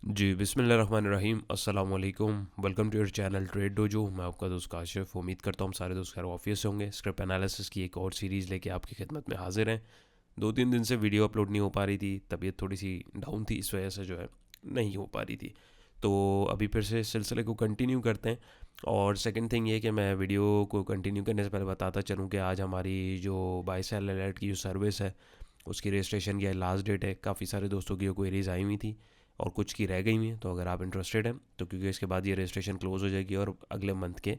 जी बिस्मिल्लाहिर्रहमानिर्रहीम अस्सलाम वालेकुम। Welcome to your channel Trade Dojo. मैं आपका दोस्त काशिफ। उम्मीद करता हूँ सारे दोस्त खैर ऑफिस से होंगे। स्क्रिप्ट एनालिसिस की एक और सीरीज़ लेके आपकी खिदमत में हाजिर हैं। 2-3 दिन से वीडियो अपलोड नहीं हो पा रही थी, तबीयत थोड़ी सी डाउन थी, इस वजह से जो है नहीं हो पा रही थी। तो अभी फिर से सिलसिले को कंटिन्यू करते हैं। और सेकंड थिंग ये कि मैं वीडियो को कंटिन्यू करने से पहले बताता चलूँ कि आज हमारी जो बाय सेल अलर्ट की जो सर्विस है उसकी रजिस्ट्रेशन की लास्ट डेट है। काफ़ी सारे दोस्तों की क्वेरीज आई हुई थी और कुछ की रह गई हुई हैं। तो अगर आप इंटरेस्टेड हैं तो क्योंकि इसके बाद ये रजिस्ट्रेशन क्लोज हो जाएगी और अगले मंथ के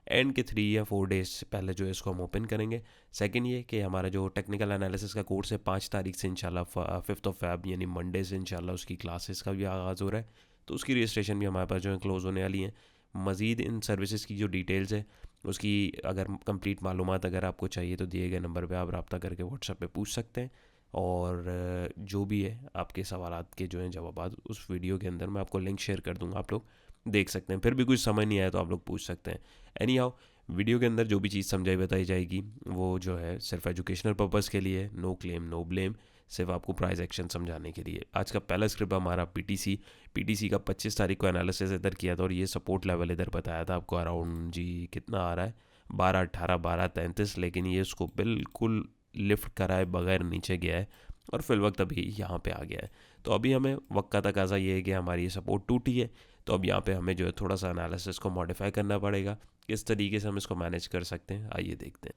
एंड के 3 या 4 डेज से पहले जो है इसको हम ओपन करेंगे। सेकंड ये कि हमारा जो टेक्निकल एनालिसिस का कोर्स है 5 तारीख से इंशाल्लाह 5 यानी मंडे से इंशाल्लाह उसकी क्लासेस का भी आगाज़ हो रहा है। तो उसकी रजिस्ट्रेशन भी हमारे पास जो है क्लोज़ होने वाली है। मज़ीद इन सर्विसेज की जो डिटेल्स है उसकी अगर कंप्लीट मालूमात अगर आपको चाहिए तो दिए गए नंबर पे आप रब्ता करके व्हाट्सएप पे पूछ सकते हैं। और जो भी है आपके सवालात के जो हैं जवाबात उस वीडियो के अंदर मैं आपको लिंक शेयर कर दूंगा, आप लोग देख सकते हैं। फिर भी कुछ समझ नहीं आया तो आप लोग पूछ सकते हैं। एनी हाउ, वीडियो के अंदर जो भी चीज़ समझाई बताई जाएगी वो जो है सिर्फ एजुकेशनल पर्पज़ के लिए, नो क्लेम नो ब्लेम, सिर्फ आपको प्राइस एक्शन समझाने के लिए। आज का पहला स्क्रिप्ट हमारा पीटीसी का 25 तारीख को एनालिसिस इधर किया था और ये सपोर्ट लेवल इधर बताया था आपको अराउंड जी कितना आ रहा है 12-18 12-33, लेकिन ये उसको बिल्कुल लिफ्ट कराए बगैर नीचे गया है और फिल वक्त अभी यहाँ पे आ गया है। तो अभी हमें वक्त का तकाजा ये है कि हमारी ये सपोर्ट टूटी है। तो अब यहाँ पे हमें जो है थोड़ा सा एनालिसिस को मॉडिफाई करना पड़ेगा। किस तरीके से हम इसको मैनेज कर सकते हैं आइए देखते हैं।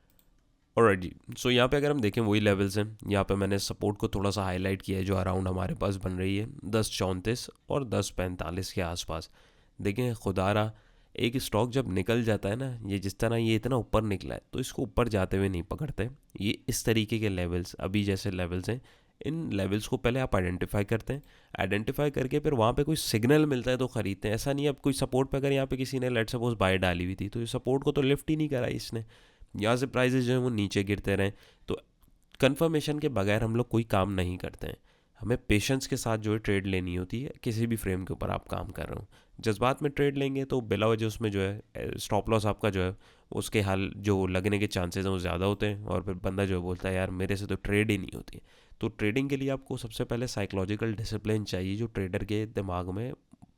ऑलराइट जी, सो यहाँ पे अगर हम देखें वही लेवल्स हैं। यहाँ पे मैंने सपोर्ट को थोड़ा सा हाईलाइट किया है जो अराउंड हमारे पास बन रही है 10:34 और 10:45 के आसपास। देखें खुदारा, एक स्टॉक जब निकल जाता है ना, ये जिस तरह ये इतना ऊपर निकला है तो इसको ऊपर जाते हुए नहीं पकड़ते। ये इस तरीके के लेवल्स, अभी जैसे लेवल्स हैं, इन लेवल्स को पहले आप आइडेंटिफाई करते हैं। आइडेंटिफाई करके फिर वहाँ पे कोई सिग्नल मिलता है तो ख़रीदते हैं। ऐसा नहीं है अब कोई सपोर्ट पे अगर यहाँ पे किसी ने लेट सपोज बाय डाली हुई थी तो ये सपोर्ट को तो लिफ्ट ही नहीं करा इसने, यहाँ से प्राइजेज जो है वो नीचे गिरते रहें। तो कंफर्मेशन के बगैर हम लोग कोई काम नहीं करते हैं। हमें पेशेंस के साथ जो है ट्रेड लेनी होती है किसी भी फ्रेम के ऊपर आप काम कर रहे हो। जज्बात में ट्रेड लेंगे तो बिला वजह उसमें जो है स्टॉप लॉस आपका जो है उसके हाल जो लगने के चांसेस हैं वो ज़्यादा होते हैं और फिर बंदा जो है बोलता है यार मेरे से तो ट्रेड ही नहीं होती। तो ट्रेडिंग के लिए आपको सबसे पहले साइकोलॉजिकल डिसिप्लिन चाहिए जो ट्रेडर के दिमाग में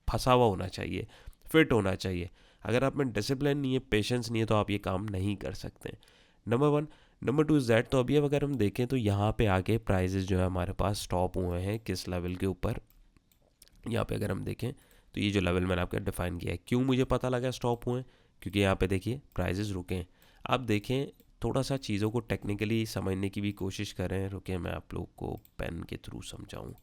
फंसा हुआ होना चाहिए, फिट होना चाहिए। अगर आप में डिसिप्लिन नहीं है, पेशेंस नहीं है, तो आप ये काम नहीं कर सकते। Number one. Number two is that, तो अभी अब अगर हम देखें तो यहाँ पे आके प्राइजेस जो है हमारे पास स्टॉप हुए हैं किस लेवल के ऊपर। यहाँ पे अगर हम देखें तो ये जो लेवल मैंने आपका डिफाइन किया है, क्यों मुझे पता लगा स्टॉप हुए, क्योंकि यहाँ पे देखिए प्राइजेस रुके हैं। आप देखें, थोड़ा सा चीज़ों को टेक्निकली समझने की भी कोशिश करें। रुके, मैं आप लोग को पेन के थ्रू समझाऊँ।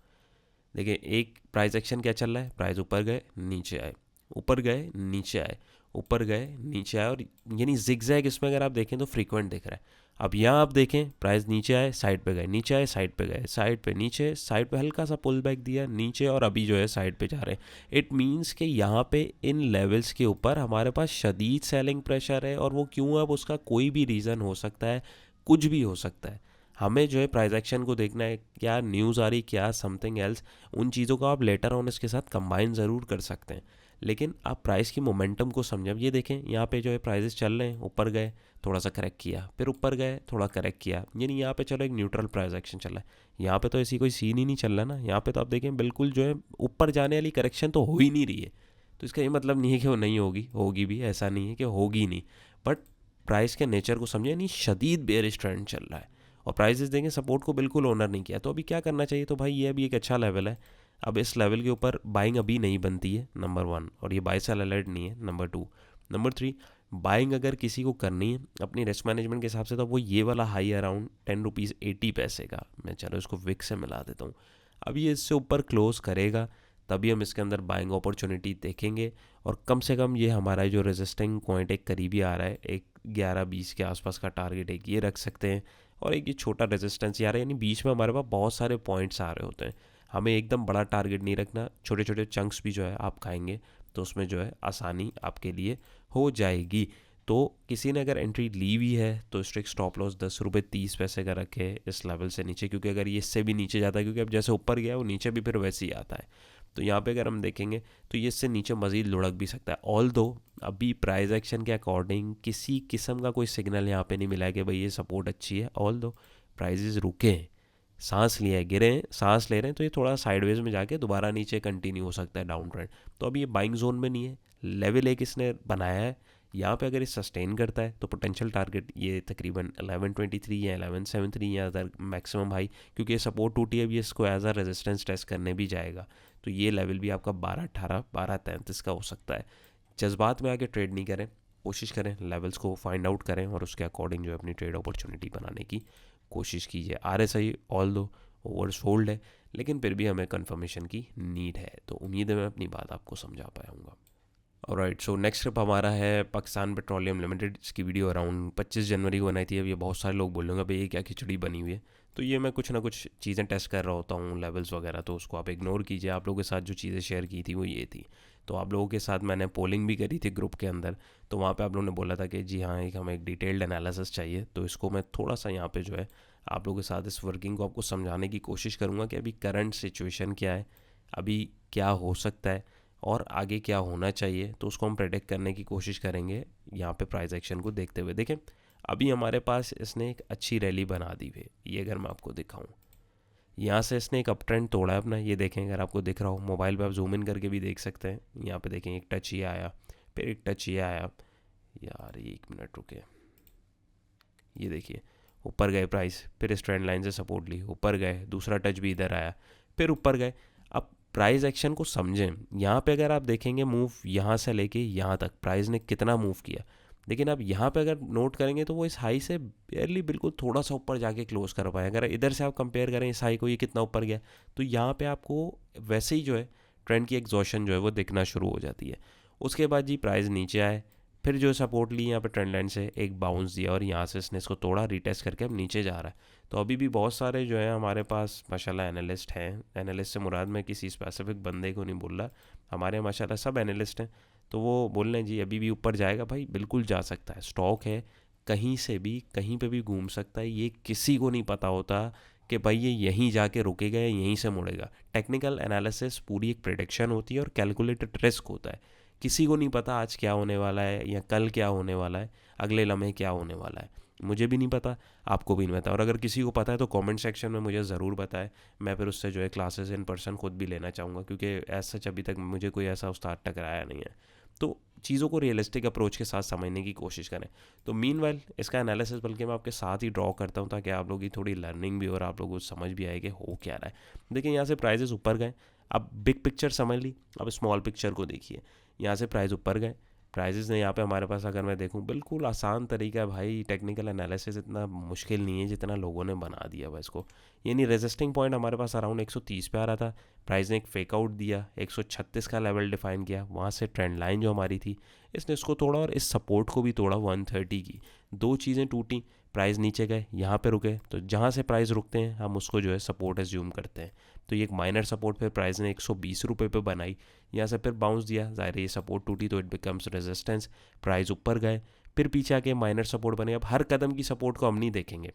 देखिए एक प्राइस एक्शन क्या चल रहा है, प्राइस ऊपर गए नीचे आए, ऊपर गए नीचे आए, ऊपर गए नीचे आए, और यानी जिगजैग इसमें अगर आप देखें तो फ्रीक्वेंट दिख रहा है। अब यहाँ आप देखें प्राइस नीचे आए साइड पे गए, नीचे आए साइड पे गए, साइड पे नीचे, साइड पे हल्का सा पुल बैक दिया नीचे, और अभी जो है साइड पे जा रहे हैं। इट मीन्स कि यहाँ पे इन लेवल्स के ऊपर हमारे पास शदीद सेलिंग प्रेशर है। और वो क्यों, अब उसका कोई भी रीज़न हो सकता है, कुछ भी हो सकता है। हमें जो है प्राइस एक्शन को देखना है, क्या न्यूज़ आ रही, क्या समथिंग एल्स। उन चीज़ों को आप लेटर ऑन इसके साथ कंबाइन ज़रूर कर सकते हैं, लेकिन आप प्राइस की मोमेंटम को समझें। अब ये देखें यहाँ पे जो है प्राइजेस चल रहे हैं, ऊपर गए थोड़ा सा करेक्ट किया, फिर ऊपर गए थोड़ा करेक्ट किया, यानी यहाँ पे चलो एक न्यूट्रल प्राइस एक्शन चल रहा है। यहाँ पे तो ऐसी कोई सीन ही नहीं चल रहा ना। यहाँ पे तो आप देखें बिल्कुल जो है ऊपर जाने वाली करेक्शन तो हो ही नहीं रही है। तो इसका ये मतलब नहीं है कि वो नहीं होगी, होगी भी, ऐसा नहीं है कि होगी नहीं। बट प्राइस के नेचर को समझे, यानी शदीद बेयरिश ट्रेंड चल रहा है और प्राइजेस देंगे, सपोर्ट को बिल्कुल ऑनर नहीं किया। तो अभी क्या करना चाहिए, तो भाई ये अभी एक अच्छा लेवल है। अब इस लेवल के ऊपर बाइंग अभी नहीं बनती है, नंबर वन, और ये बाय सेल अलर्ट नहीं है, number two. Number three, buying अगर किसी को करनी है अपनी रिस्क मैनेजमेंट के हिसाब से तो वो ये वाला हाई अराउंड 10 रुपीज़ 80 पैसे का, मैं चलो इसको विक से मिला देता हूँ। अब ये इससे ऊपर क्लोज करेगा तभी हम इसके अंदर बाइंग अपॉर्चुनिटी देखेंगे। और कम से कम ये हमारा जो रेजिस्टिंग पॉइंट एक करीबी आ रहा है, एक 11-20 के आसपास का टारगेट एक ये रख सकते हैं। और एक ये छोटा रेजिस्टेंस आ रहा है, यानी बीच में हमारे पास बहुत सारे पॉइंट्स आ रहे होते हैं। हमें एकदम बड़ा टारगेट नहीं रखना, छोटे छोटे चंक्स भी जो है आप खाएंगे तो उसमें जो है आसानी आपके लिए हो जाएगी। तो किसी ने अगर एंट्री ली हुई है तो स्ट्रिक्ट स्टॉप लॉस 10 रुपये 30 पैसे का रखे इस लेवल से नीचे, क्योंकि अगर ये इससे भी नीचे जाता है, क्योंकि अब जैसे ऊपर गया वो नीचे भी फिर वैसे ही आता है। तो यहाँ पे अगर हम देखेंगे तो ये इससे नीचे मज़ीद लुढ़क भी सकता है। ऑल दो अभी प्राइस एक्शन के अकॉर्डिंग किसी किस्म का कोई सिग्नल यहाँ पे नहीं मिला है कि भाई ये सपोर्ट अच्छी है। ऑल दो प्राइजेस रुके हैं, सांस लिया है, गिरे हैं, सांस ले रहे हैं, तो ये थोड़ा साइडवेज में जाके दोबारा नीचे कंटिन्यू हो सकता है डाउन ट्रेंड। तो अभी ये बाइंग जोन में नहीं है, लेवल एक इसने बनाया है। यहाँ पे अगर ये सस्टेन करता है तो पोटेंशियल टारगेट ये तकरीबन 1123 या 1173 या अदर मैक्सिमम हाई, क्योंकि ये सपोर्ट टूटी है, अभी इसको एज अ रेजिस्टेंस टेस्ट करने भी जाएगा। तो ये लेवल भी आपका 1218 1233 का हो सकता है। जज्बात में आके ट्रेड नहीं करें, कोशिश करें लेवल्स को फाइंड आउट करें और उसके अकॉर्डिंग जो है अपनी ट्रेड अपॉर्चुनिटी बनाने की कोशिश कीजिए। RSI ऑल दो ओवर सोल्ड है, लेकिन फिर भी हमें कंफर्मेशन की नीड है। तो उम्मीद है मैं अपनी बात आपको समझा पाया हूँ। ऑलराइट, सो नेक्स्ट ट्रिप हमारा है पाकिस्तान पेट्रोलियम लिमिटेड। इसकी वीडियो अराउंड 25 जनवरी को बनाई थी। अब ये बहुत सारे लोग बोलेंगे भाई ये क्या खिचड़ी बनी हुई है। तो ये मैं कुछ ना कुछ चीज़ें टेस्ट कर रहा होता हूँ, लेवल्स वगैरह, तो उसको आप इग्नोर कीजिए। आप लोगों के साथ जो चीज़ें शेयर की थी वो ये थी। तो आप लोगों के साथ मैंने पोलिंग भी करी थी ग्रुप के अंदर, तो वहाँ पे आप लोगों ने बोला था कि जी हाँ एक हमें एक डिटेल्ड एनालिसिस चाहिए। तो इसको मैं थोड़ा सा यहाँ पे जो है आप लोगों के साथ इस वर्किंग को आपको समझाने की कोशिश करूँगा कि अभी करंट सिचुएशन क्या है, अभी क्या हो सकता है और आगे क्या होना चाहिए। तो उसको हम प्रेडिक्ट करने की कोशिश करेंगे यहाँ पे प्राइस एक्शन को देखते हुए। देखें अभी हमारे पास इसने एक अच्छी रैली बना दी हुई, ये अगर मैं आपको दिखाऊं, यहाँ से इसने एक अप ट्रेंड तोड़ा है अपना। ये देखें, अगर आपको दिख रहा हो मोबाइल पे आप जूम इन करके भी देख सकते हैं। यहाँ पे देखें एक टच ये आया, फिर एक टच ये आया। यार ये 1 मिनट रुके, ये देखिए ऊपर गए प्राइस, फिर इस ट्रेंड लाइन से सपोर्ट ली, ऊपर गए, दूसरा टच भी इधर आया, फिर ऊपर गए। अब प्राइस एक्शन को समझें। यहाँ पे अगर आप देखेंगे मूव यहाँ से लेके यहाँ तक प्राइस ने कितना मूव किया, लेकिन अब यहाँ पे अगर नोट करेंगे तो वो इस हाई से बेयरली बिल्कुल थोड़ा सा ऊपर जाके क्लोज कर पाए। अगर इधर से आप कंपेयर करें इस हाई को, ये कितना ऊपर गया, तो यहाँ पे आपको वैसे ही जो है ट्रेंड की एग्जॉशन जो है वो दिखना शुरू हो जाती है। उसके बाद जी प्राइस नीचे आए, फिर जो सपोर्ट ली यहाँ पे ट्रेंड लाइन से एक बाउंस दिया और यहाँ से इसने इसको तोड़ा, रीटेस्ट करके अब नीचे जा रहा है। तो अभी भी बहुत सारे जो है हमारे पास माशाल्लाह एनालिस्ट हैं। एनालिस्ट से मुराद मैं किसी स्पेसिफिक बंदे को नहीं बोल रहा, हमारे यहाँ माशाल्लाह सब एनालिस्ट हैं। तो वो बोल रहे हैं जी अभी भी ऊपर जाएगा, भाई बिल्कुल जा सकता है, स्टॉक है, कहीं से भी कहीं पे भी घूम सकता है। ये किसी को नहीं पता होता कि भाई ये यहीं जाके रुकेगा या यहीं से मुड़ेगा। टेक्निकल एनालिसिस पूरी एक प्रेडिक्शन होती है और कैलकुलेटेड रिस्क होता है। किसी को नहीं पता आज क्या होने वाला है या कल क्या होने वाला है, अगले लम्हे क्या होने वाला है। मुझे भी नहीं पता, आपको भी नहीं पता, और अगर किसी को पता है तो कमेंट सेक्शन में मुझे ज़रूर बताएं। मैं फिर उससे जो है क्लासेस इन पर्सन खुद भी लेना चाहूँगा, क्योंकि एज सच अभी तक मुझे कोई ऐसा उस्ताद टकराया नहीं है। तो चीज़ों को रियलिस्टिक अप्रोच के साथ समझने की कोशिश करें। तो मीनवाइल इसका एनालिसिस बल्कि मैं आपके साथ ही ड्रॉ करता हूँ, ताकि आप लोगों की थोड़ी लर्निंग भी और आप लोगों को समझ भी आए कि हो क्या रहा है। देखिए यहाँ से प्राइजेस ऊपर गए, अब बिग पिक्चर समझ ली, अब स्मॉल पिक्चर को देखिए। यहाँ से प्राइस ऊपर गए, प्राइजेस ने यहाँ पे हमारे पास अगर मैं देखूँ बिल्कुल आसान तरीका है भाई, टेक्निकल एनालिसिस इतना मुश्किल नहीं है जितना लोगों ने बना दिया हुआ इसको। यानी रेजिस्टिंग पॉइंट हमारे पास अराउंड 130 पे आ रहा था, प्राइस ने एक फेक आउट दिया, 136 का लेवल डिफाइन किया, वहाँ से ट्रेंड लाइन जो हमारी थी इसने इसको तोड़ा और इस सपोर्ट को भी तोड़ा 130 की। दो चीज़ें टूटी, प्राइस नीचे गए, यहाँ पे रुके, तो जहाँ से प्राइस रुकते हैं हम उसको जो है सपोर्ट एज्यूम करते हैं। तो ये एक माइनर सपोर्ट फिर प्राइस ने 120 रुपये पे बनाई, यहाँ से फिर बाउंस दिया, ज़ाहिर ये सपोर्ट टूटी तो इट बिकम्स रेजिस्टेंस, प्राइस ऊपर गए, फिर पीछे आके माइनर सपोर्ट बने। अब हर कदम की सपोर्ट को हम नहीं देखेंगे,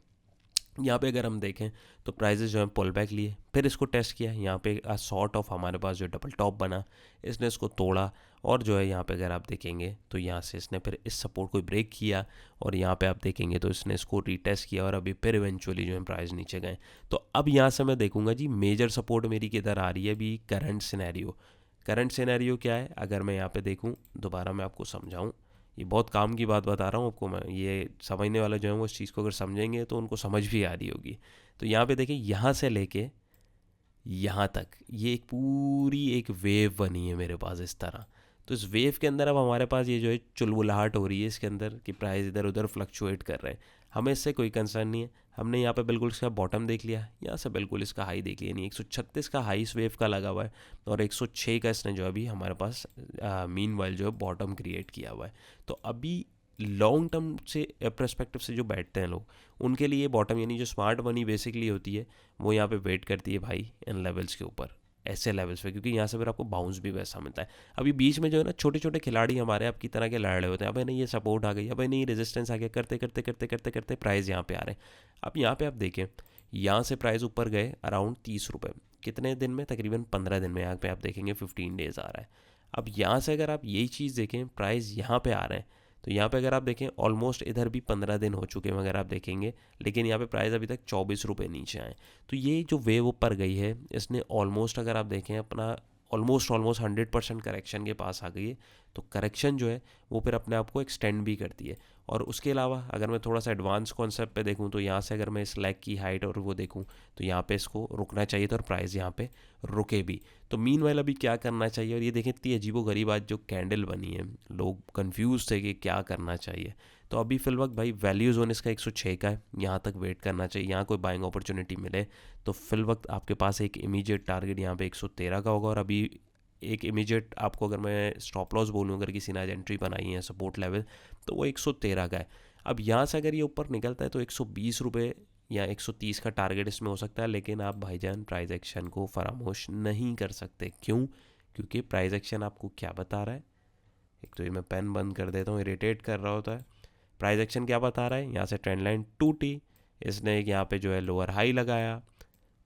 यहाँ पे अगर हम देखें तो प्राइजेस जो है पुल बैक लिए, फिर इसको टेस्ट किया, यहाँ पे सॉर्ट ऑफ हमारे पास जो डबल टॉप बना, इसने इसको तोड़ा और जो है यहाँ पे अगर आप देखेंगे तो यहाँ से इसने फिर इस सपोर्ट को ब्रेक किया और यहाँ पे आप देखेंगे तो इसने इसको रीटेस्ट किया और अभी फिर इवेंचुअली जो है प्राइस नीचे गए। तो अब यहाँ से मैं देखूंगा जी मेजर सपोर्ट मेरी किधर आ रही है अभी करंट सिनेरियो। करंट सिनेरियो क्या है अगर मैं यहाँ पे देखूँ, दोबारा मैं आपको समझाऊँ, ये बहुत काम की बात बता रहा हूँ आपको मैं, ये समझने वाले जो हैं वो इस चीज़ को अगर समझेंगे तो उनको समझ भी आ रही होगी। तो यहाँ पे देखिए यहाँ से लेके यहाँ तक ये एक पूरी एक वेव बनी है मेरे पास इस तरह। तो इस वेव के अंदर अब हमारे पास ये जो है चुलबुलाहट हो रही है इसके अंदर कि प्राइस इधर उधर फ्लक्चुएट कर रहे हैं, हमें इससे कोई कंसर्न नहीं है। हमने यहाँ पे बिल्कुल इसका बॉटम देख लिया, यहाँ से बिल्कुल इसका हाई देख लिया, यानी 136 का हाई इस वेव का लगा हुआ है और 106 का इसने जो अभी हमारे पास मीन वाइल जो है बॉटम क्रिएट किया हुआ है। तो अभी लॉन्ग टर्म से परस्पेक्टिव से जो बैठते हैं लोग, उनके लिए बॉटम यानी जो स्मार्ट मनी बेसिकली होती है वो यहाँ पे वेट करती है भाई इन लेवल्स के ऊपर, ऐसे लेवल्स पे, क्योंकि यहाँ से फिर आपको बाउंस भी वैसा मिलता है। अभी बीच में जो है ना छोटे छोटे खिलाड़ी हमारे आपकी तरह के लड़ रहे होते हैं, अब नहीं ये सपोर्ट आ गई, अब नहीं रेजिस्टेंस आ गया, करते करते करते करते करते प्राइस यहाँ पे आ रहे हैं। अब यहाँ पे आप देखें यहाँ से प्राइस ऊपर गए अराउंड 30 रुपये, कितने दिन में, तकरीबन 15 दिन में। यहाँ पे आप देखेंगे 15 डेज आ रहा है। अब यहाँ से अगर आप यही चीज़ देखें प्राइस यहाँ पे आ रहे हैं, तो तो यहाँ पे अगर आप देखें ऑलमोस्ट इधर भी 15 दिन हो चुके हैं अगर आप देखेंगे, लेकिन यहाँ पे प्राइस अभी तक 24 रुपये नीचे आए। तो ये जो वेव ऊपर गई है इसने ऑलमोस्ट अगर आप देखें अपना ऑलमोस्ट 100% करेक्शन के पास आ गई है। तो करेक्शन जो है वो फिर अपने आप को एक्सटेंड भी करती है। और उसके अलावा अगर मैं थोड़ा सा एडवांस कॉन्सेप्ट पे देखूँ तो यहाँ से अगर मैं इस लेग की हाइट और वो देखूँ तो यहाँ पे इसको रुकना चाहिए था और प्राइस यहाँ पे रुके भी। तो मीन वाला भी क्या करना चाहिए, और ये देखें इतनी अजीबो गरीब आज जो कैंडल बनी है, लोग कंफ्यूज थे कि क्या करना चाहिए। तो अभी फिल वक्त भाई वैल्यू जोन इसका 106 का है, यहाँ तक वेट करना चाहिए। यहाँ कोई बाइंग अपॉर्चुनिटी मिले तो फिल वक्त आपके पास एक इमीडिएट टारगेट यहाँ पे 113 का होगा। और अभी एक इमीडिएट आपको अगर मैं स्टॉप लॉस बोलूँ, अगर किसी ने आज एंट्री बनाई है सपोर्ट लेवल, तो वो 113 का है। अब यहाँ से अगर ये ऊपर निकलता है तो 120 रुपये या 130 का टारगेट इसमें हो सकता है। लेकिन आप भाईजान प्राइस एक्शन को फरामोश नहीं कर सकते। क्यों? क्योंकि प्राइस एक्शन आपको क्या बता रहा है, एक तो ये मैं पेन बंद कर देता हूँ, इरिटेट कर रहा होता है। प्राइस एक्शन क्या बता रहा है, यहाँ से ट्रेंड लाइन टूटी, इसने एक यहाँ पे जो है लोअर हाई लगाया,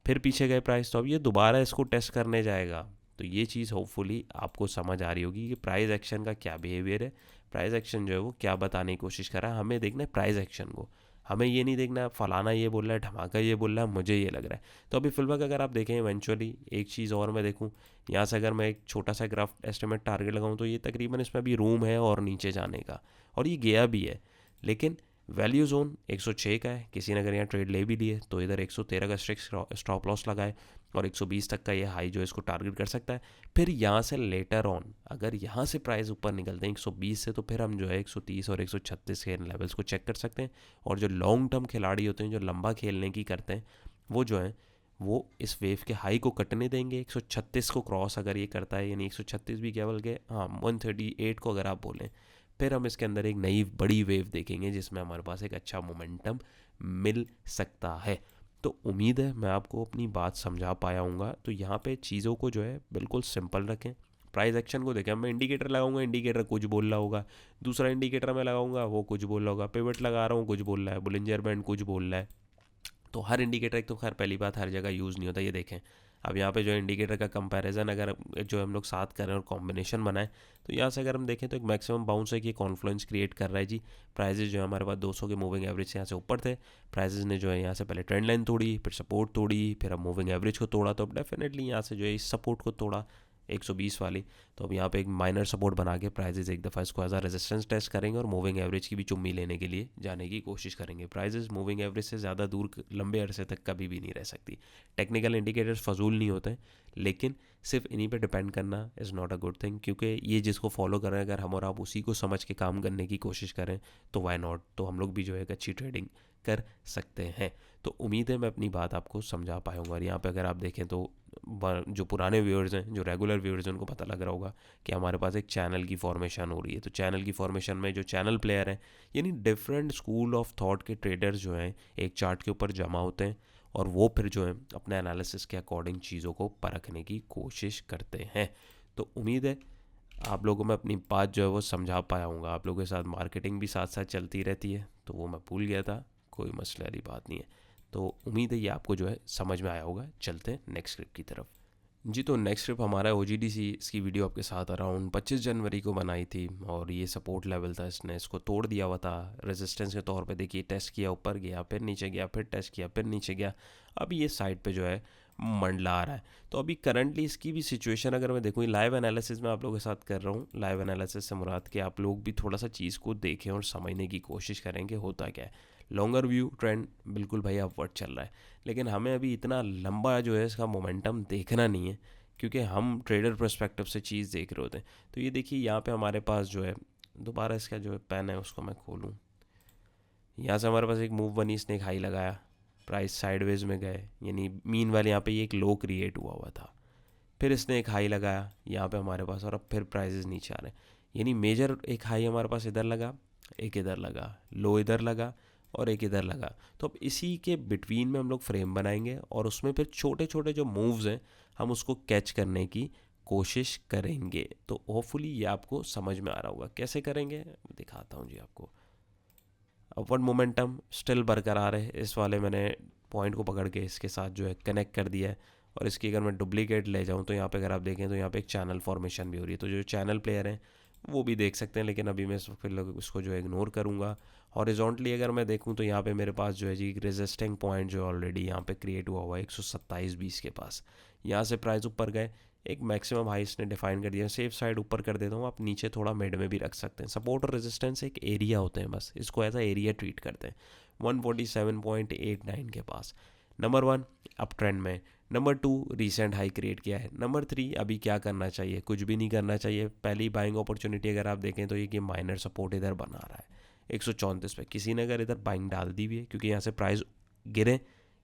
फिर पीछे गए प्राइस, तो अब ये दोबारा इसको टेस्ट करने जाएगा। तो ये चीज़ होपफुली आपको समझ आ रही होगी कि प्राइस एक्शन का क्या बिहेवियर है। प्राइस एक्शन जो है वो क्या बताने की कोशिश कर रहा है। हमें देखना है प्राइस एक्शन को, हमें ये नहीं देखना फलाना ये बोल रहा है, धमाका ये बोल रहा है, मुझे ये लग रहा है। तो अभी फिलहाल अगर आप देखें इवेंचुअली एक चीज़ और मैं देखूँ, यहाँ से अगर मैं एक छोटा सा ग्राफ एस्टिमेट टारगेट लगाऊँ तो ये तकरीबन इसमें भी रूम है और नीचे जाने का, और ये गया भी है। लेकिन वैल्यू जोन 106 का है, किसी ने अगर यहाँ ट्रेड ले भी लिए तो इधर 113 का स्ट्रिक्ट स्टॉप लॉस लगाए और 120 तक का ये हाई जो है इसको टारगेट कर सकता है। फिर यहाँ से लेटर ऑन अगर यहाँ से प्राइस ऊपर निकलते हैं 120 से, तो फिर हम जो है 130 और 136 के लेवल्स को चेक कर सकते हैं। और जो लॉन्ग टर्म खिलाड़ी होते हैं, जो लंबा खेलने की करते हैं, वो जो है वो इस वेव के हाई को कटने देंगे। 136 को क्रॉस अगर ये करता है, यानी 136 भी क्या बोल के, हाँ 138 को अगर आप बोलें, फिर हम इसके अंदर एक नई बड़ी वेव देखेंगे जिसमें हमारे पास एक अच्छा मोमेंटम मिल सकता है। तो उम्मीद है मैं आपको अपनी बात समझा पाया हूँगा। तो यहाँ पे चीज़ों को जो है बिल्कुल सिंपल रखें। प्राइस एक्शन को देखें, मैं इंडिकेटर लगाऊंगा, इंडिकेटर कुछ बोल रहा होगा, दूसरा इंडिकेटर मैं लगाऊंगा वो कुछ बोल रहा होगा, पिवट लगा रहा हूँ कुछ बोल रहा है, बुलिंजर बैंड कुछ बोल रहा है। तो हर इंडिकेटर, एक तो खैर पहली बात हर जगह यूज़ नहीं होता, ये देखें। अब यहाँ पे जो इंडिकेटर का कंपैरिजन अगर जो हम लोग साथ करें और कॉम्बिनेशन बनाएं, तो यहाँ से अगर हम देखें तो एक मैक्सिमम बाउंस है कि कॉन्फ्लुएंस क्रिएट कर रहा है जी। प्राइजेज जो है हमारे पास 200 के मूविंग एवरेज से यहाँ से ऊपर थे, प्राइजेज ने जो है यहाँ से पहले ट्रेंड लाइन तोड़ी, फिर सपोर्ट तोड़ी, फिर अब मूविंग एवरेज को तोड़ा। तो अब डेफिनेटली यहाँ से जो है इस सपोर्ट को तोड़ा 120 वाली, तो अब यहाँ पे एक माइनर सपोर्ट बना के प्राइजेज एक दफ़ा इसको एज अ रेजिस्टेंस टेस्ट करेंगे और मूविंग एवरेज की भी चुम्मी लेने के लिए जाने की कोशिश करेंगे। प्राइजेज मूविंग एवरेज से ज़्यादा दूर लंबे अरसे तक कभी भी नहीं रह सकती। टेक्निकल इंडिकेटर्स फजूल नहीं होते, लेकिन सिर्फ इन्हीं पे डिपेंड करना is not a good thing, क्योंकि ये जिसको फॉलो कर रहे हैं, अगर हम और आप उसी को समझ के काम करने की कोशिश करें तो वाई नॉट, तो हम लोग भी जो है एक अच्छी ट्रेडिंग कर सकते हैं। तो उम्मीद है मैं अपनी बात आपको समझा पाऊँगा। और यहाँ पे अगर आप देखें तो जो पुराने व्यूअर्स हैं, जो रेगुलर व्यूअर्स हैं, उनको पता लग रहा होगा कि हमारे पास एक चैनल की फॉर्मेशन हो रही है। तो चैनल की फॉर्मेशन में जो चैनल प्लेयर हैं, यानी डिफरेंट स्कूल ऑफ थॉट के ट्रेडर्स जो हैं एक चार्ट के ऊपर जमा होते हैं और वो फिर जो है अपने एनालिसिस के अकॉर्डिंग चीज़ों को परखने की कोशिश करते हैं। तो उम्मीद है आप लोगों में अपनी बात जो है वो समझा पाया हूँगा। आप लोगों के साथ मार्केटिंग भी साथ साथ चलती रहती है, तो वो मैं भूल गया था, कोई मसले वाली बात नहीं है। तो उम्मीद है ये आपको जो है समझ में आया होगा। चलते हैं नेक्स्ट स्क्रिप्ट की तरफ। जी, तो नेक्स्ट स्क्रिप्ट हमारा OGDC, इसकी वीडियो आपके साथ अराउंड 25 जनवरी को बनाई थी और ये सपोर्ट लेवल था, इसने इसको तोड़ दिया हुआ था रेजिस्टेंस के तौर पे। देखिए टेस्ट किया, ऊपर गया, फिर नीचे गया, फिर टेस्ट किया, फिर नीचे गया, अब ये साइड पे जो है मंडला रहा है। तो अभी करंटली इसकी भी सिचुएशन अगर मैं देखूँ, लाइव एनालिसिस में आप लोगों के साथ कर रहा हूँ। लाइव एनालिसिस से मुराद कि आप लोग भी थोड़ा सा चीज़ को देखें और समझने की कोशिश करें कि होता क्या है। लॉन्गर व्यू ट्रेंड बिल्कुल भाई अपवर्ड चल रहा है, लेकिन हमें अभी इतना लंबा जो है इसका मोमेंटम देखना नहीं है, क्योंकि हम ट्रेडर पर्सपेक्टिव से चीज़ देख रहे होते हैं। तो ये देखिए यहाँ पे हमारे पास जो है, दोबारा इसका जो है पेन है उसको मैं खोलूँ, यहाँ से हमारे पास एक मूव बनी, इसने एक हाई लगाया, प्राइस साइडवेज में गए, यानी मीन वाले यहाँ पे ये एक लो क्रिएट हुआ हुआ था, फिर इसने एक हाई लगाया यहाँ पे हमारे पास, और अब फिर प्राइजेस नीचे आ रहे हैं। यानी मेजर एक हाई हमारे पास इधर लगा, एक इधर लगा, लो इधर लगा और एक इधर लगा। तो अब इसी के बिटवीन में हम लोग फ्रेम बनाएंगे और उसमें फिर छोटे छोटे जो मूव्स हैं हम उसको कैच करने की कोशिश करेंगे। तो होपफुली ये आपको समझ में आ रहा होगा कैसे करेंगे, दिखाता हूँ जी आपको। अपवर्ड मोमेंटम स्टिल बरकरार है, इस वाले मैंने पॉइंट को पकड़ के इसके साथ जो है कनेक्ट कर दिया है। और इसकी अगर मैं डुप्लीकेट ले जाऊँ तो यहाँ पे अगर आप देखें तो यहाँ पे एक चैनल फॉर्मेशन भी हो रही है। तो जो चैनल प्लेयर हैं वो भी देख सकते हैं, लेकिन अभी मैं फिर इसको जो है इग्नोर करूँगा। हॉरिजॉन्टली अगर मैं देखूँ तो यहाँ पे मेरे पास जो है जी रेजिस्टिंग पॉइंट जो ऑलरेडी यहाँ पे क्रिएट हुआ हुआ है 127.20 के पास। यहाँ से प्राइस ऊपर गए, एक मैक्सिमम हाई इसने डिफाइन कर दिया, सेफ साइड ऊपर कर देता हूँ। आप नीचे थोड़ा मिड में भी रख सकते हैं। सपोर्ट और रेजिस्टेंस एक एरिया होते हैं, बस इसको एज अ एरिया ट्रीट करते हैं। 147.89 के पास नंबर 1 अप ट्रेंड में, नंबर 2 रीसेंट हाई क्रिएट किया है, नंबर 3 अभी क्या करना चाहिए, कुछ भी नहीं करना चाहिए। पहली बाइंग अपॉर्चुनिटी अगर आप देखें तो ये कि माइनर सपोर्ट इधर बना रहा है 134 पे। किसी ने अगर इधर बाइंग डाल दी भी है, क्योंकि यहाँ से प्राइस गिरे,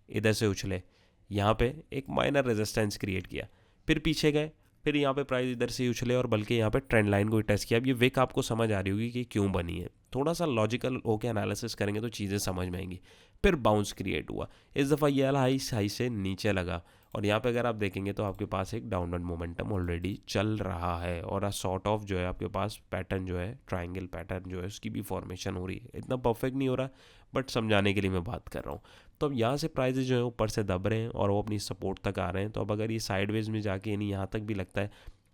इधर से उछले, यहाँ पे एक माइनर रेजिस्टेंस क्रिएट किया, फिर पीछे गए, फिर यहाँ पे प्राइस इधर से ही उछले और बल्कि यहाँ पे ट्रेंड लाइन को टेस्ट किया। अब ये विक आपको समझ आ रही होगी कि क्यों बनी है, थोड़ा सा लॉजिकल होकर एनालिसिस करेंगे तो चीज़ें समझ में आएंगी। फिर बाउंस क्रिएट हुआ, इस दफ़ा ये वाला हाई से नीचे लगा और यहाँ पे अगर आप देखेंगे तो आपके पास एक डाउनवर्ड मोमेंटम ऑलरेडी चल रहा है और अ सॉर्ट ऑफ जो है आपके पास पैटर्न जो है ट्रायंगल पैटर्न जो है उसकी भी फॉर्मेशन हो रही है। इतना परफेक्ट नहीं हो रहा, बट समझाने के लिए मैं बात कर रहा हूँ। तो अब यहाँ से प्राइजेज जो है ऊपर से दब रहे हैं और वो अपनी सपोर्ट तक आ रहे हैं। तो अब अगर ये साइडवेज में जाके यानी यहाँ तक भी लगता है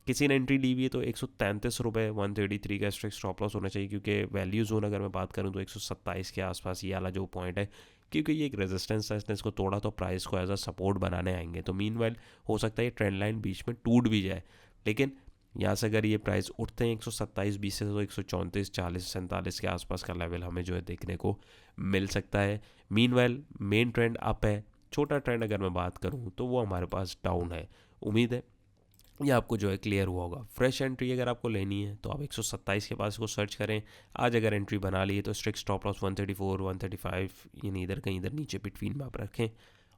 किसी ने एंट्री ली हुई है तो 133 रुपये 133 का स्ट्रिक्ट स्टॉप लॉस होना चाहिए, क्योंकि वैल्यू जोन अगर मैं बात करूँ तो 127 के आसपास ये वाला जो पॉइंट है, क्योंकि ये एक रेजिस्टेंस है, इसने इसको तोड़ा तो प्राइस को एज अ सपोर्ट बनाने आएंगे। तो मीनवाइल हो सकता है ये ट्रेंड लाइन बीच में टूट भी जाए, लेकिन यहाँ से अगर ये प्राइस उठते हैं 127.20 से तो 134 40 47 के आसपास का लेवल हमें जो है देखने को मिल सकता है। मीनवाइल मेन ट्रेंड अप है, छोटा ट्रेंड अगर मैं बात करूँ तो वो हमारे पास डाउन है। उम्मीद है ये आपको जो है क्लियर हुआ होगा। फ्रेश एंट्री अगर आपको लेनी है तो आप 127 के पास को सर्च करें। आज अगर एंट्री बना ली है तो स्ट्रिक्ट स्टॉप लॉस 134 135 यानी इधर कहीं इधर नीचे बिटवीन में आप रखें,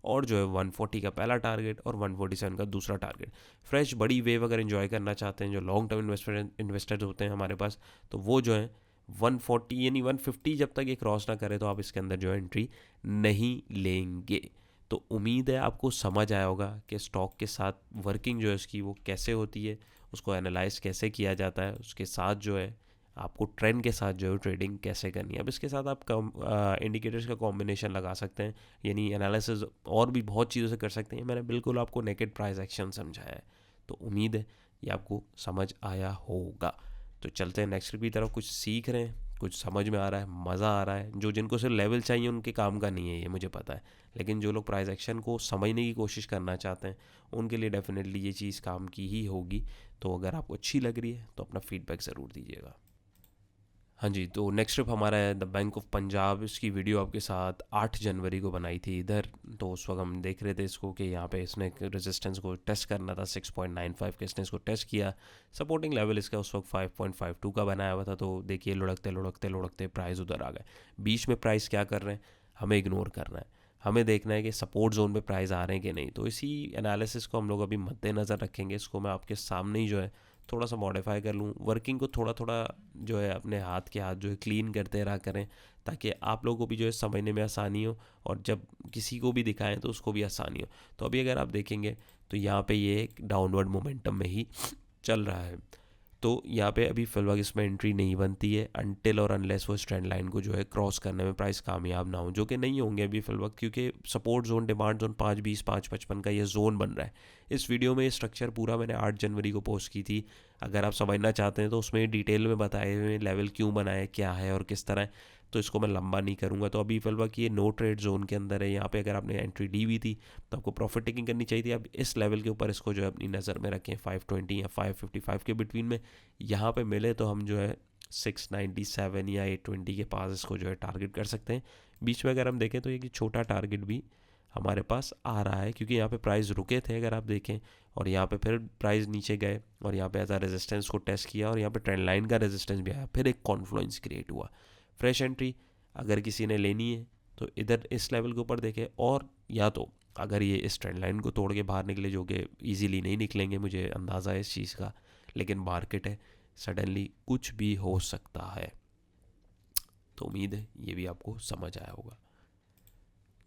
और जो है 140 का पहला टारगेट और 147 का दूसरा टारगेट। फ्रेश बड़ी वेव अगर एंजॉय करना चाहते हैं, जो लॉन्ग टर्म इन्वेस्टर्स होते हैं हमारे पास, तो वो जो है 140 यानी 150 जब तक ये क्रॉस ना करे तो आप इसके अंदर जो है एंट्री नहीं लेंगे। तो उम्मीद है आपको समझ आया होगा कि स्टॉक के साथ वर्किंग जो है उसकी वो कैसे होती है, उसको एनालाइज कैसे किया जाता है, उसके साथ जो है आपको ट्रेंड के साथ जो है ट्रेडिंग कैसे करनी है। अब इसके साथ आप इंडिकेटर्स का कॉम्बिनेशन लगा सकते हैं, यानी एनालिसिस और भी बहुत चीज़ों से कर सकते हैं। मैंने बिल्कुल आपको नेकेड प्राइस एक्शन समझाया है, तो उम्मीद है ये आपको समझ आया होगा। तो चलते हैं नेक्स्ट की तरफ, कुछ सीख रहे हैं, कुछ समझ में आ रहा है, मज़ा आ रहा है। जो जिनको सिर्फ लेवल चाहिए उनके काम का नहीं है ये मुझे पता है, लेकिन जो लोग प्राइस एक्शन को समझने की कोशिश करना चाहते हैं उनके लिए डेफिनेटली ये चीज़ काम की ही होगी। तो अगर आपको अच्छी लग रही है तो अपना फीडबैक ज़रूर दीजिएगा। हाँ जी, तो नेक्स्ट ट्रिप हमारा है द बैंक ऑफ पंजाब। इसकी वीडियो आपके साथ 8 जनवरी को बनाई थी इधर। तो उस वक्त हम देख रहे थे इसको कि यहाँ पे इसने रेजिस्टेंस को टेस्ट करना था 6.95 के, इसने इसको टेस्ट किया। सपोर्टिंग लेवल इसका उस वक्त 5.52 का बनाया हुआ था। तो देखिए लुढ़कते लुढ़कते लुढ़कते प्राइस उधर आ गए। बीच में प्राइस क्या कर रहे हैं, हमें इग्नोर करना है, हमें देखना है कि सपोर्ट जोन पे प्राइस आ रहे हैं कि नहीं। तो इसी एनालिसिस को हम लोग अभी मद्देनज़र रखेंगे। इसको मैं आपके सामने ही जो है थोड़ा सा मॉडिफाई कर लूँ, वर्किंग को थोड़ा थोड़ा जो है अपने हाथ के हाथ जो है क्लीन करते रहा करें, ताकि आप लोगों को भी जो है समझने में आसानी हो और जब किसी को भी दिखाएं तो उसको भी आसानी हो। तो अभी अगर आप देखेंगे तो यहाँ पे ये एक डाउनवर्ड मोमेंटम में ही चल रहा है। तो यहाँ पे अभी फिलहाल इसमें एंट्री नहीं बनती है अनटिल और अनलेस वो स्ट्रेंड लाइन को जो है क्रॉस करने में प्राइस कामयाब ना हो, जो कि नहीं होंगे अभी फिलहाल, क्योंकि सपोर्ट जोन डिमांड जोन 5.20 5.55 का ये जोन बन रहा है। इस वीडियो में ये स्ट्रक्चर पूरा मैंने 8 जनवरी को पोस्ट की थी। अगर आप समझना चाहते हैं तो उसमें डिटेल में बताए हुए लेवल क्यों बनाए, क्या है और किस तरह है। तो इसको मैं लंबा नहीं करूँगा। तो अभी फिलहाल की ये नो ट्रेड जोन के अंदर है। यहाँ पे अगर आपने एंट्री ली हुई थी तो आपको प्रॉफिट टेकिंग करनी चाहिए थी। अब इस लेवल के ऊपर इसको जो है अपनी नज़र में रखें, 520 या 555 के बिटवीन में यहाँ पे मिले तो हम जो है 697 या 820 के पास इसको जो है टारगेट कर सकते हैं। बीच में अगर हम देखें तो एक छोटा टारगेट भी हमारे पास आ रहा है, क्योंकि यहाँ पे प्राइस रुके थे अगर आप देखें, और यहाँ पे फिर प्राइस नीचे गए और यहाँ पे एज आ रेजिस्टेंस को टेस्ट किया और यहाँ पे ट्रेंड लाइन का रेजिस्टेंस भी आया, फिर एक कॉन्फ्लुएंस क्रिएट हुआ। फ्रेश एंट्री अगर किसी ने लेनी है तो इधर इस लेवल के ऊपर देखें, और या तो अगर ये इस ट्रेंड लाइन को तोड़ के बाहर निकले, जो कि ईजिली नहीं निकलेंगे मुझे अंदाज़ा है इस चीज़ का, लेकिन मार्केट है, सडनली कुछ भी हो सकता है। तो उम्मीद है ये भी आपको समझ आया होगा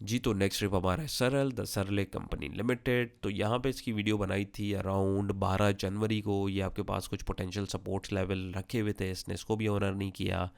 जी। तो नेक्स्ट ट्रिप हमारा है सरल द सरले कंपनी लिमिटेड। तो यहाँ पे इसकी वीडियो बनाई थी अराउंड 12 जनवरी को। ये आपके पास कुछ पोटेंशियल सपोर्ट्स लेवल रखे हुए थे, इसने इसको भी ऑनर नहीं किया।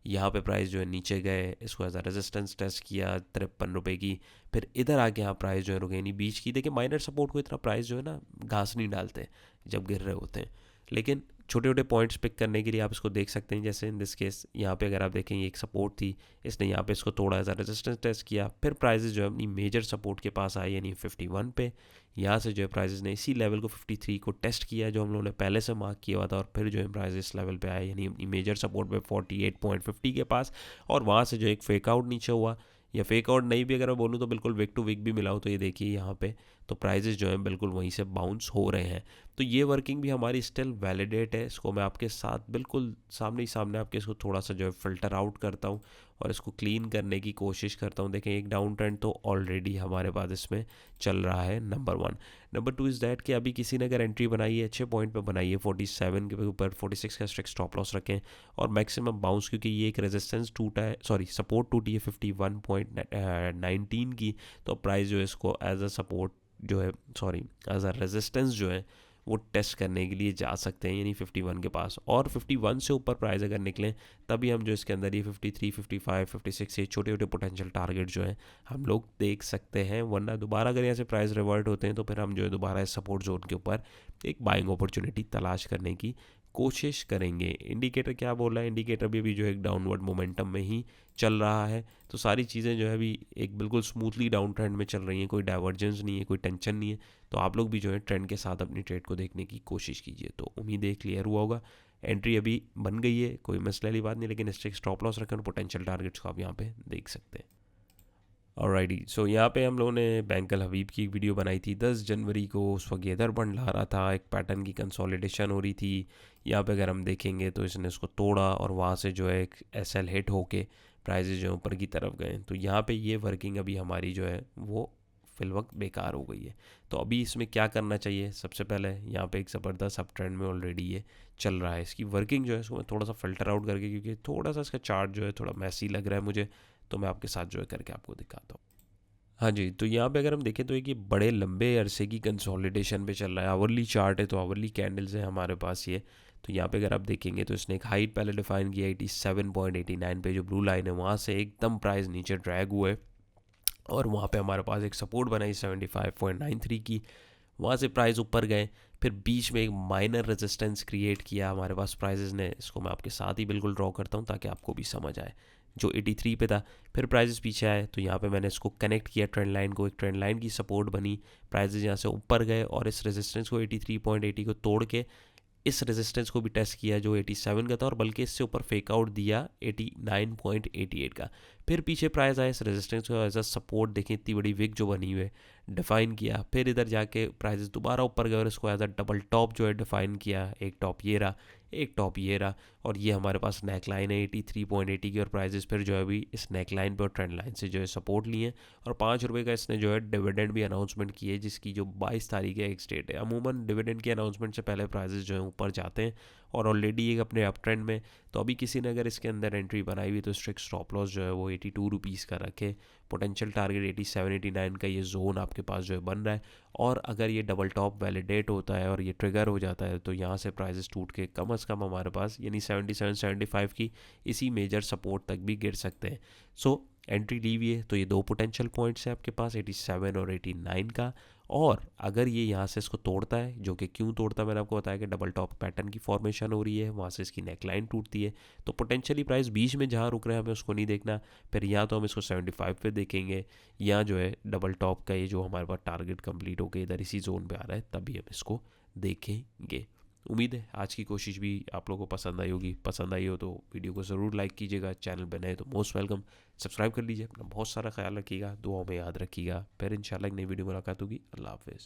यहाँ पे प्राइस जो है नीचे गए, इसको एज अ रेजिस्टेंस टेस्ट किया 53 रुपये की, फिर इधर आके यहाँ प्राइस जो है रुके नहीं बीच की। देखिए माइनर सपोर्ट को इतना प्राइस जो है ना घास नहीं डालते जब गिर रहे होते हैं, लेकिन छोटे छोटे पॉइंट्स पिक करने के लिए आप इसको देख सकते हैं। जैसे इन दिस केस यहाँ पे अगर आप देखें ये एक सपोर्ट थी, इसने यहाँ पे इसको थोड़ा सा रेजिस्टेंस टेस्ट किया, फिर प्राइजेस जो है अपनी मेजर सपोर्ट के पास आए यानी 51 पे। यहाँ से जो है प्राइजेस ने इसी लेवल को 53 को टेस्ट किया जो हम लोगों ने पहले से मार्क किया हुआ था, और फिर जो है प्राइजेस लेवल पे आए यानी अपनी मेजर सपोर्ट पे 48.50 के पास, और वहाँ से जो एक फेक आउट नीचे हुआ, या फेक आउट नहीं भी अगर मैं बोलूँ तो बिल्कुल विक टू विक भी मिला हो, तो ये देखिए यहाँ पे तो प्राइजेस जो हैं बिल्कुल वहीं से बाउंस हो रहे हैं। तो ये वर्किंग भी हमारी स्टिल वैलिडेट है। इसको मैं आपके साथ बिल्कुल सामने ही सामने आपके इसको थोड़ा सा जो है फ़िल्टर आउट करता हूँ और इसको क्लीन करने की कोशिश करता हूँ। देखें एक डाउन ट्रेंड तो ऑलरेडी हमारे पास इसमें चल रहा है, नंबर 1। नंबर 2 इज़ दैट कि अभी किसी ने अगर एंट्री बनाई है अच्छे पॉइंट पे बनाई है, 47 के ऊपर 46 का स्ट्रिक्ट स्टॉप लॉस रखें और मैक्सिमम बाउंस, क्योंकि ये एक रेजिस्टेंस टूटा है, सॉरी सपोर्ट टूटी है 51.19 की, तो प्राइस जो है इसको एज अ सपोर्ट जो है, सॉरी एज अ रेजिस्टेंस जो है वो टेस्ट करने के लिए जा सकते हैं यानी 51 के पास, और 51 से ऊपर प्राइस अगर निकलें तभी हम जो इसके अंदर ये 53, 55, 56 ये छोटे छोटे पोटेंशियल टारगेट जो हैं हम लोग देख सकते हैं। वरना दोबारा अगर यहाँ से प्राइस रिवर्ट होते हैं तो फिर हम जो है दोबारा इस सपोर्ट जोन के ऊपर एक बाइंग अपॉर्चुनिटी तलाश करने की कोशिश करेंगे। इंडिकेटर क्या बोल रहा है, इंडिकेटर भी जो है एक डाउनवर्ड मोमेंटम में ही चल रहा है। तो सारी चीज़ें जो है अभी एक बिल्कुल स्मूथली डाउन ट्रेंड में चल रही हैं, कोई डाइवर्जेंस नहीं है, कोई टेंशन नहीं है। तो आप लोग भी जो है ट्रेंड के साथ अपनी ट्रेड को देखने की कोशिश कीजिए। तो उम्मीद है क्लियर हुआ होगा। एंट्री अभी बन गई है, कोई मसले वाली बात नहीं, लेकिन स्ट्रिक्ट स्टॉप लॉस रखें और पोटेंशियल टारगेट्स को आप यहाँ पे देख सकते हैं। ऑलराइटी, सो यहाँ पे हम लोगों ने बैंक अल हबीब की एक वीडियो बनाई थी 10 जनवरी को। उस वक्त इधर बंड ला रहा था, एक पैटर्न की कंसोलिडेशन हो रही थी। यहाँ पे अगर हम देखेंगे तो इसने उसको तोड़ा और वहाँ से जो है एक एसएल हिट होके प्राइजेज जो ऊपर की तरफ गए। तो यहाँ पे ये वर्किंग अभी हमारी जो है वो फिल वक्त बेकार हो गई है। तो अभी इसमें क्या करना चाहिए, सबसे पहले यहाँ पे एक ज़बरदस्त अप ट्रेंड में ऑलरेडी ये चल रहा है। इसकी वर्किंग जो है इसको मैं थोड़ा सा फ़िल्टर आउट करके, क्योंकि थोड़ा सा इसका चार्ट जो है थोड़ा मैसी लग रहा है मुझे, तो मैं आपके साथ जो है करके आपको दिखाता हूँ। हाँ जी, तो यहाँ पे अगर हम देखें तो एक ये बड़े लंबे अरसे की कंसोलिडेशन पे चल रहा है। आवरली चार्ट है तो आवरली कैंडल्स है हमारे पास ये। तो यहाँ पे अगर आप देखेंगे तो इसने एक हाइट पहले डिफाइन किया 87.89 पे, जो ब्लू लाइन है वहाँ से एकदम प्राइस नीचे ड्रैग हुए और वहाँ पे हमारे पास एक सपोर्ट बनाई 75.93 की। वहाँ से प्राइस ऊपर गए, फिर बीच में एक माइनर रेजिस्टेंस क्रिएट किया हमारे पास प्राइजेस ने। इसको मैं आपके साथ ही बिल्कुल ड्रॉ करता हूँ ताकि आपको भी समझ आए। जो 83 पे था, फिर प्राइजेस पीछे आए, तो यहाँ पे मैंने इसको कनेक्ट किया ट्रेंड लाइन को, एक ट्रेंड लाइन की सपोर्ट बनी, प्राइजेस यहाँ से ऊपर गए और इस रेजिस्टेंस को 83.80 को तोड़ के इस रेजिस्टेंस को भी टेस्ट किया जो 87 का था, और बल्कि इससे ऊपर फेक आउट दिया 89.88 का। फिर पीछे प्राइस आया, इस रेजिस्टेंस को एज अ सपोर्ट देखें, इतनी बड़ी विक जो बनी हुई है डिफाइन किया। फिर इधर जाके प्राइसेस दोबारा ऊपर गए और इसको एज अ डबल टॉप जो है डिफाइन किया। एक टॉप ये रहा, एक टॉप ये रहा, और ये हमारे पास नेक लाइन है 83.80 की, और प्राइजेस फिर जो है अभी इस नेक लाइन पे और ट्रेंड लाइन से जो है सपोर्ट लिए। और ₹5 का इसने जो है डिविडेंड भी अनाउंसमेंट की है, जिसकी जो 22 तारीख है एक स्टेट है। अमूमन डिविडेंड के अनाउंसमेंट से पहले प्राइजेस जो है ऊपर जाते हैं और ऑलरेडी एक अपने अप ट्रेंड में। तो अभी किसी ने अगर इसके अंदर एंट्री बनाई हुई तो स्ट्रिक्ट स्टॉप लॉस जो है वो 82 रुपीज़ का रखे। पोटेंशियल टारगेट 87, 89 का ये जोन आपके पास जो है बन रहा है, और अगर ये डबल टॉप वैलिडेट होता है और ये ट्रिगर हो जाता है तो यहाँ से प्राइसेस टूट के कम अज़ कम हमारे पास यानी 77, 75 की इसी मेजर सपोर्ट तक भी गिर सकते हैं। सो एंट्री ली हुई है तो ये दो पोटेंशियल पॉइंट्स है आपके पास 87 और 89 का। और अगर ये यहाँ से इसको तोड़ता है, जो कि क्यों तोड़ता है मैंने आपको बताया कि डबल टॉप पैटर्न की फॉर्मेशन हो रही है, वहाँ से इसकी नेकलाइन टूटती है, तो पोटेंशियली प्राइस बीच में जहाँ रुक रहा है हमें उसको नहीं देखना। फिर या तो हम इसको 75 पे देखेंगे, या जो है डबल टॉप का ये जो हमारे पास टारगेट कंप्लीट होकर इधर इसी जोन पे आ रहा है तभी हम इसको देखेंगे। उम्मीद है आज की कोशिश भी आप लोगों को पसंद आई होगी। पसंद आई हो तो वीडियो को ज़रूर लाइक कीजिएगा, चैनल पर नए तो मोस्ट वेलकम, सब्सक्राइब कर लीजिए। अपना बहुत सारा ख्याल रखिएगा, दुआओं में याद रखिएगा। फिर इंशाल्लाह एक नई वीडियो मुलाकात होगी। अल्लाह हाफिज़।